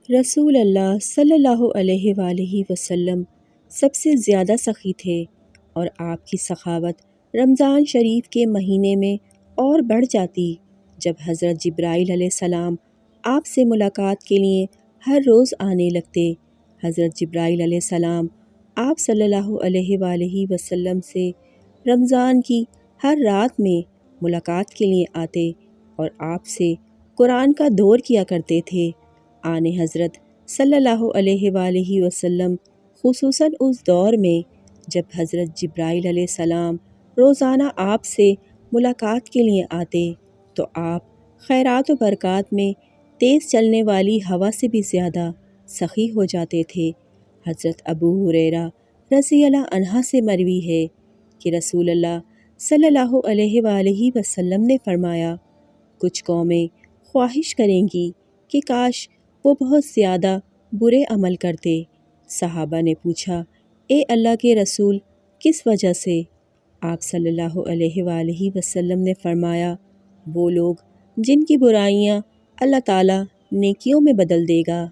رسول اللہ صلی اللہ علیہ وآلہ وسلم سب سے زیادہ سخی تھے، اور آپ کی سخاوت رمضان شریف کے مہینے میں اور بڑھ جاتی جب حضرت جبرائیل علیہ السلام آپ سے ملاقات کے لیے ہر روز آنے لگتے۔ حضرت جبرائیل علیہ السلام آپ صلی اللہ علیہ وآلہ وسلم سے رمضان کی ہر رات میں ملاقات کے لیے آتے اور آپ سے قرآن کا دور کیا کرتے تھے۔ آن حضرت صلی اللہ علیہ وآلہ وسلم خصوصاً اس دور میں جب حضرت جبرائیل علیہ السلام روزانہ آپ سے ملاقات کے لیے آتے تو آپ خیرات و برکات میں تیز چلنے والی ہوا سے بھی زیادہ سخی ہو جاتے تھے۔ حضرت ابو ہریرہ رضی اللہ عنہ سے مروی ہے کہ رسول اللہ صلی اللہ علیہ وآلہ وسلم نے فرمایا، کچھ قومیں خواہش کریں گی کہ کاش وہ بہت زیادہ برے عمل کرتے۔ صحابہ نے پوچھا، اے اللہ کے رسول، کس وجہ سے؟ آپ صلی اللہ علیہ وآلہ وسلم نے فرمایا، وہ لوگ جن کی برائیاں اللہ تعالیٰ نیکیوں میں بدل دے گا۔